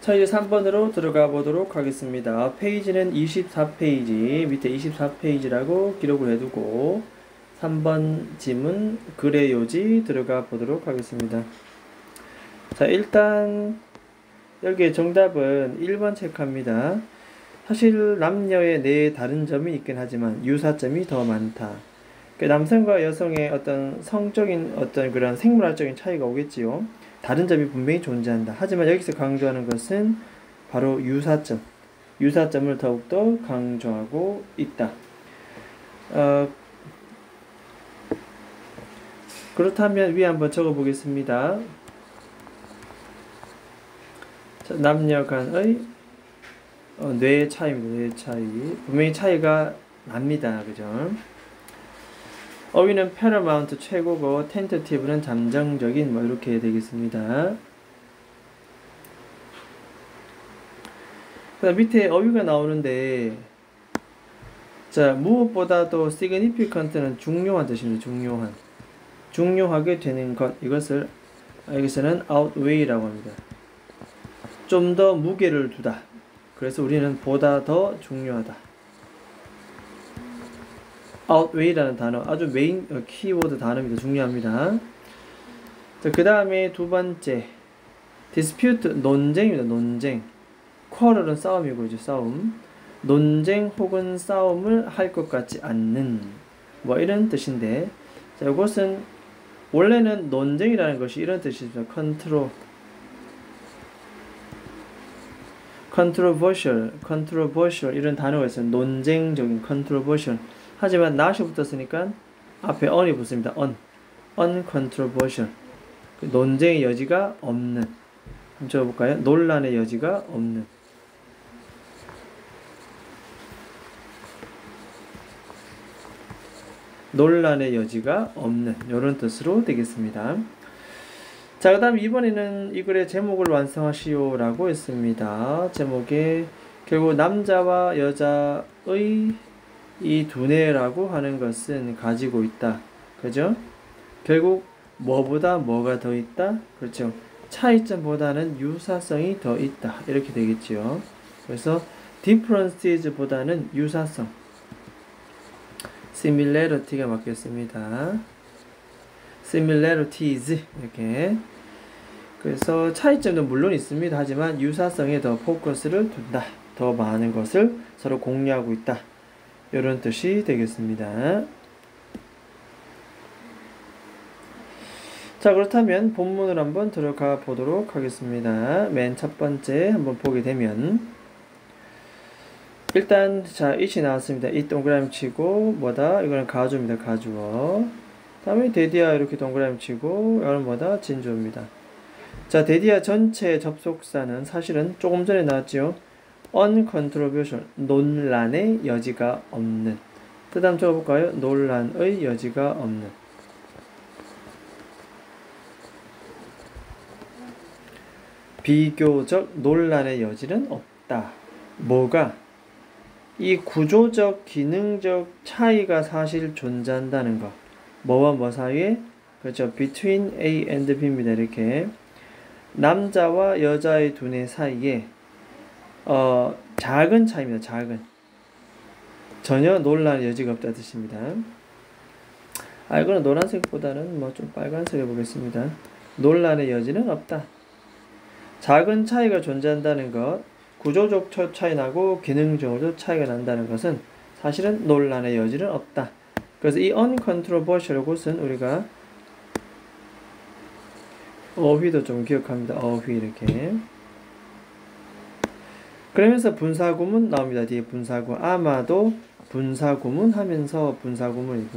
자, 이제 3번으로 들어가 보도록 하겠습니다. 페이지는 24페이지, 밑에 24페이지라고 기록을 해두고 3번 지문 그래요지 들어가 보도록 하겠습니다. 자, 일단 여기에 정답은 1번 체크합니다. 사실 남녀의 네 다른 점이 있긴 하지만 유사점이 더 많다. 남성과 여성의 어떤 성적인 어떤 그런 생물학적인 차이가 오겠지요. 다른 점이 분명히 존재한다. 하지만 여기서 강조하는 것은 바로 유사점. 유사점을 더욱더 강조하고 있다. 그렇다면 위에 한번 적어 보겠습니다. 남녀 간의 뇌의 차이입니다. 뇌의 차이. 분명히 차이가 납니다. 그죠? 어휘는 paramount 최고고 tentative는 잠정적인 뭐 이렇게 되겠습니다. 그다음 밑에 어휘가 나오는데 자, 무엇보다도 significant는 중요한 뜻입니다. 중요하게 되는 것, 이것을 여기서는 outweigh라고 합니다. 좀 더 무게를 두다. 그래서 우리는 보다 더 중요하다. outweigh라는 단어 아주 메인 키워드 단어입니다. 중요합니다. 자, 그 다음에 두 번째 dispute 논쟁입니다. 논쟁. quarrel은 싸움이고 이제 싸움. 논쟁 혹은 싸움을 할 것 같지 않는 뭐 이런 뜻인데, 자, 이것은 원래는 논쟁이라는 것이 이런 뜻입니다. controversial 이런 단어가 있어요. 논쟁적인 controversial. 하지만 not이 붙었으니까 앞에 on이 붙습니다. uncontroversial. 논쟁의 여지가 없는. 한번 적어볼까요? 논란의 여지가 없는. 논란의 여지가 없는 이런 뜻으로 되겠습니다. 자, 그 다음 이번에는 이 글의 제목을 완성하시오 라고 했습니다. 제목에 결국 남자와 여자의 이 두뇌라고 하는 것은 가지고 있다. 그죠? 결국 뭐보다 뭐가 더 있다? 그렇죠. 차이점보다는 유사성이 더 있다. 이렇게 되겠죠. 그래서 differences보다는 유사성. similarity가 맞겠습니다. similarities 이렇게. 그래서 차이점도 물론 있습니다. 하지만 유사성에 더 포커스를 둔다. 더 많은 것을 서로 공유하고 있다. 이런 뜻이 되겠습니다. 자, 그렇다면 본문을 한번 들어가 보도록 하겠습니다. 맨 첫 번째 한번 보게 되면 일단 자, it이 나왔습니다. it 동그라미 치고 뭐다? 이거는 가주입니다. 가주어. 다음에 데디아 이렇게 동그라미 치고 이거는 뭐다? 진주어입니다. 자, 데디아 전체 접속사는 사실은 조금 전에 나왔죠. uncontroversial, 논란의 여지가 없는. 그 다음 적어볼까요? 논란의 여지가 없는. 비교적 논란의 여지는 없다. 뭐가? 이 구조적, 기능적 차이가 사실 존재한다는 것. 뭐와 뭐 사이에? 그렇죠. between A and B입니다. 이렇게. 남자와 여자의 두뇌 사이에 작은 차이입니다. 작은. 전혀 논란의 여지가 없다는 뜻입니다. 이거는 노란색보다는 뭐 좀 빨간색 해보겠습니다. 논란의 여지는 없다. 작은 차이가 존재한다는 것, 구조적 차이 나고 기능적으로도 차이가 난다는 것은 사실은 논란의 여지는 없다. 그래서 이 uncontroversial 곳은 우리가 어휘도 좀 기억합니다. 어휘 이렇게. 그러면서 분사구문 나옵니다. 뒤에 분사구문. 아마도 분사구문 하면서 분사구문.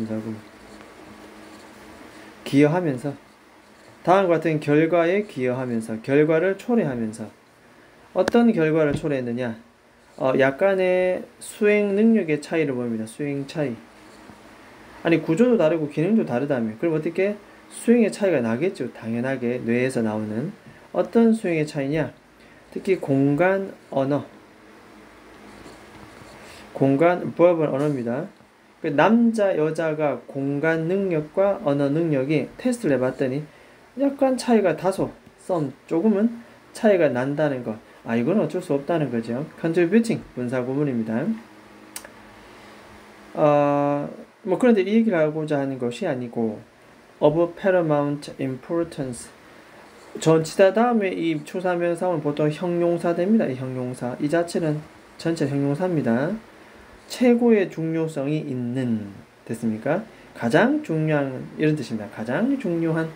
기여하면서. 다음과 같은 결과에 기여하면서. 결과를 초래하면서. 어떤 결과를 초래했느냐? 약간의 수행 능력의 차이를 보입니다. 수행 차이. 아니, 구조도 다르고 기능도 다르다며. 그럼 어떻게? 수행의 차이가 나겠죠. 당연하게 뇌에서 나오는. 어떤 수행의 차이냐? 특히 공간 언어. 공간, verbal 언어입니다. 남자, 여자가 공간 능력과 언어 능력이 테스트를 해봤더니 약간 차이가 다소, 조금은 차이가 난다는 것. 이건 어쩔 수 없다는 거죠. contributing 분사 구문입니다. 그런데 이 얘기를 하고자 하는 것이 아니고 of paramount importance 전치사 다음에 이 추사명사는 보통 형용사 됩니다. 이 형용사 이 자체는 전체 형용사입니다. 최고의 중요성이 있는 됐습니까? 가장 중요한 이런 뜻입니다. 가장 중요한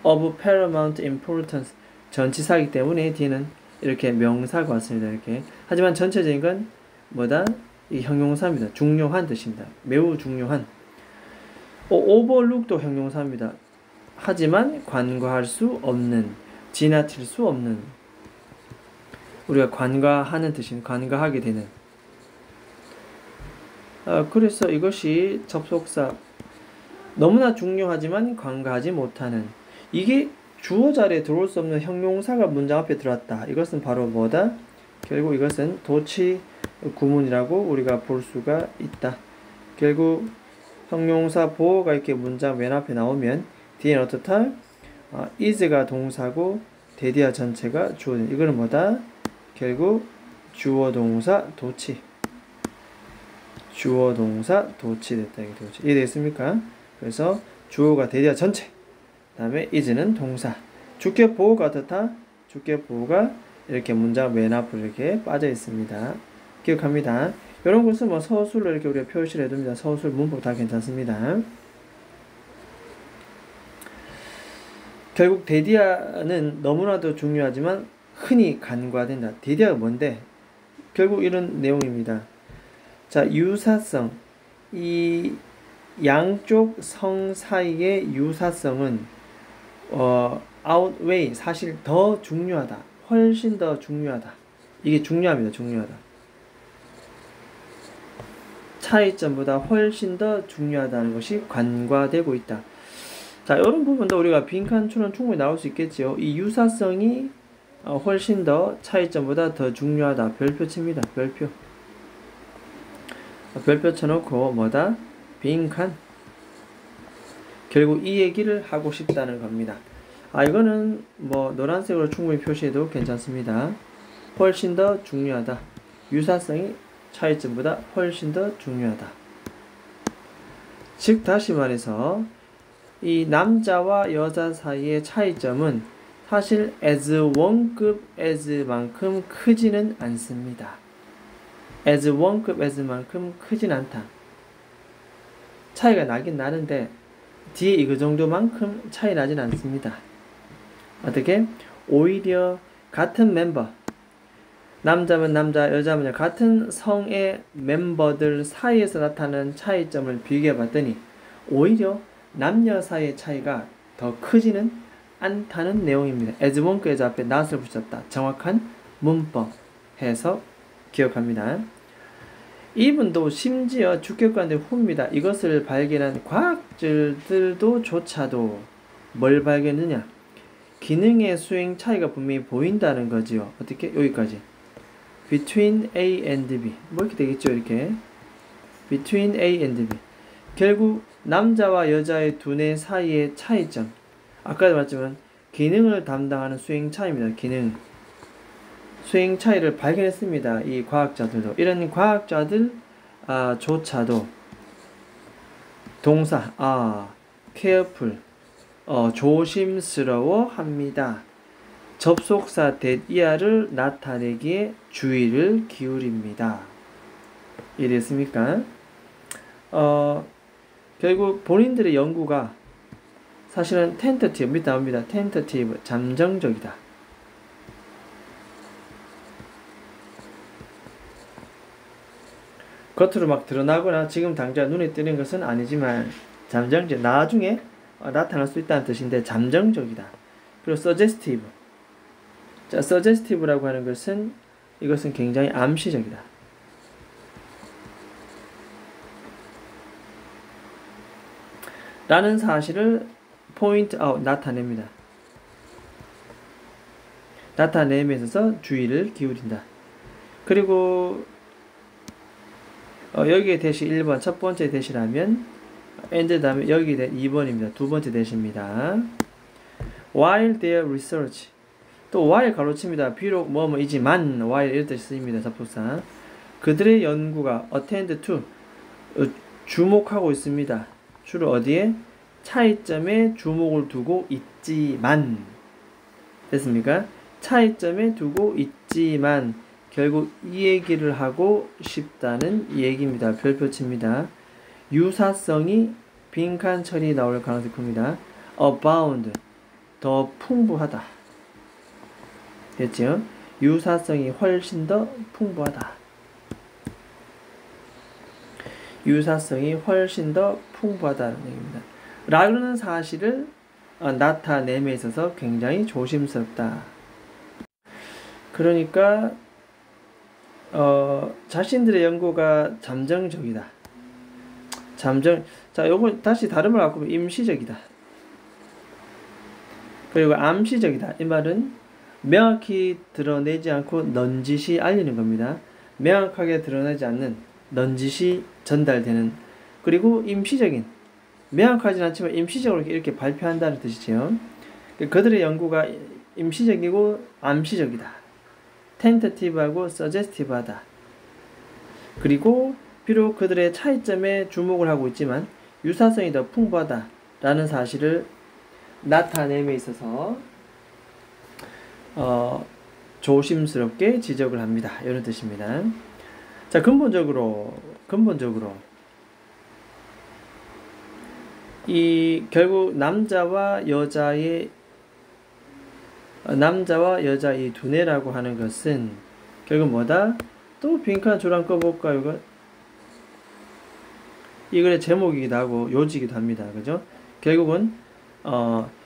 of paramount importance 전치사이기 때문에 뒤에는 이렇게 명사가 왔습니다. 이렇게 하지만 전체적인 건 뭐다? 이 형용사입니다. 중요한 뜻입니다. 매우 중요한. overlook도 형용사입니다. 하지만 관과할 수 없는, 지나칠 수 없는. 우리가 관과하는 뜻입니다. 관과하게 되는. 그래서 이것이 접속사 너무나 중요하지만 관과하지 못하는. 이게 주어 자리에 들어올 수 없는 형용사가 문장 앞에 들어왔다. 이것은 바로 뭐다? 결국 이것은 도치 구문이라고 우리가 볼 수가 있다. 결국 형용사 보호가 이렇게 문장 맨 앞에 나오면 뒤에는 어떻다? is가 동사고 대디어 전체가 주어. 이거는 뭐다? 결국 주어 동사 도치. 주어 동사 도치 됐다. 이게 도치. 이해되겠습니까? 그래서 주어가 대디어 전체. 다음에 is는 동사. 주격 보호가 어떻다? 주격 보호가 이렇게 문장 맨 앞으로 이렇게 빠져 있습니다. 기억합니다. 이런 것은 뭐 서술로 이렇게 우리가 표시를 해둡니다. 서술 문법 다 괜찮습니다. 결국 대디어는 너무나도 중요하지만 흔히 간과된다. 대디어가 뭔데? 결국 이런 내용입니다. 자, 유사성. 이 양쪽 성 사이의 유사성은 outweigh 사실 더 중요하다. 훨씬 더 중요하다. 이게 중요합니다. 중요하다. 차이점보다 훨씬 더 중요하다는 것이 관과되고 있다. 자, 이런 부분도 우리가 빈칸추론 충분히 나올 수 있겠지요. 이 유사성이 훨씬 더 차이점보다 더 중요하다. 별표 칩니다. 별표. 별표 쳐놓고 뭐다? 빈칸. 결국 이 얘기를 하고 싶다는 겁니다. 이거는 뭐 노란색으로 충분히 표시해도 괜찮습니다. 훨씬 더 중요하다. 유사성이 차이점보다 훨씬 더 중요하다. 즉 다시 말해서 이 남자와 여자 사이의 차이점은 사실 as 1급 as만큼 크지는 않습니다. as 1급 as만큼 크진 않다. 차이가 나긴 나는데 뒤에 이거 정도만큼 차이 나진 않습니다. 어떻게? 오히려 같은 멤버 남자면 남자, 여자면 같은 성의 멤버들 사이에서 나타나는 차이점을 비교해 봤더니 오히려 남녀 사이의 차이가 더 크지는 않다는 내용입니다. as 원급 as 앞에 not을 붙였다. 정확한 문법 해석 기억합니다. 이분도 심지어 주격관의 후입니다. 이것을 발견한 과학자들도 조차도 뭘 발견했느냐? 기능의 수행 차이가 분명히 보인다는 거지요. 어떻게? 여기까지. between A and B. 뭐 이렇게 되겠죠, 이렇게. between A and B. 결국 남자와 여자의 두뇌 사이의 차이점. 아까도 말했지만 기능을 담당하는 수행 차이입니다. 기능. 수행 차이를 발견했습니다. 이 과학자들도. 이런 과학자들 조차도 동사 careful 조심스러워 합니다. 접속사 that이야를 나타내기에 주의를 기울입니다. 이해됐습니까? 결국 본인들의 연구가 사실은 tentative 밑에 나옵니다. tentative 잠정적이다. 겉으로 막 드러나거나 지금 당장 눈에 띄는 것은 아니지만 잠정적, 나중에 나타날 수 있다는 뜻인데 잠정적이다. 그리고 suggestive. 자, suggestive라고 하는 것은 이것은 굉장히 암시적이다. 라는 사실을 point out, 나타냅니다. 나타내면서 주의를 기울인다. 그리고 여기에 대시 1번 첫 번째 대시라면 and 다음에 여기에 2번입니다. 두 번째 대시입니다. While their research 또 while 가로칩니다. 비록 뭐뭐이지만 while 이럴 때 쓰입니다. 접속사. 그들의 연구가 attend to 주목하고 있습니다. 주로 어디에? 차이점에 주목을 두고 있지만 됐습니까? 차이점에 두고 있지만 결국 이 얘기를 하고 싶다는 얘기입니다. 별표칩니다. 유사성이 빈칸 처리 나올 가능성이 큽니다. abound 더 풍부하다. 됐죠? 유사성이 훨씬 더 풍부하다. 유사성이 훨씬 더 풍부하다는 얘기입니다. 라는 사실을 나타냄에 있어서 굉장히 조심스럽다. 그러니까 자신들의 연구가 잠정적이다. 자, 요거 다시 다른 말 갖고 보면 임시적이다. 그리고 암시적이다. 이 말은 명확히 드러내지 않고 넌지시 알리는 겁니다. 명확하게 드러내지 않는 넌지시 전달되는, 그리고 임시적인, 명확하진 않지만 임시적으로 이렇게 발표한다는 뜻이죠. 그들의 연구가 임시적이고 암시적이다. tentative하고 suggestive하다. 그리고 비록 그들의 차이점에 주목을 하고 있지만 유사성이 더 풍부하다 라는 사실을 나타냄에 있어서 조심스럽게 지적을 합니다. 이런 뜻입니다. 자, 근본적으로 이 결국 남자와 여자 이 두뇌라고 하는 것은 결국 뭐다? 또 빈칸 조랑 꺼볼까요? 이 글의 제목이기도 하고 요지이기도 합니다. 그죠? 결국은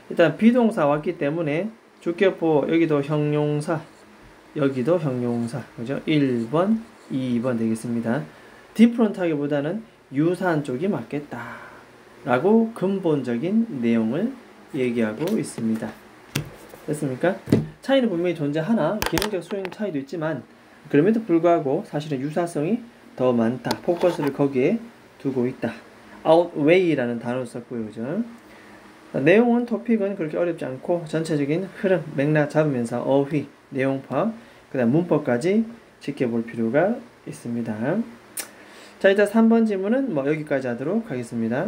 일단 비동사 왔기 때문에 주격보 여기도 형용사, 그죠? 1번, 2번 되겠습니다. 디프런트하기보다는 유사한 쪽이 맞겠다 라고 근본적인 내용을 얘기하고 있습니다. 됐습니까? 차이는 분명히 존재하나 기능적 수용 차이도 있지만 그럼에도 불구하고 사실은 유사성이 더 많다. 포커스를 거기에 두고 있다. outweigh라는 단어를 썼고요. 그죠? 내용은 토픽은 그렇게 어렵지 않고 전체적인 흐름, 맥락 잡으면서 어휘, 내용 파악, 그 다음 문법까지 지켜볼 필요가 있습니다. 자, 일단 3번 질문은 여기까지 하도록 하겠습니다.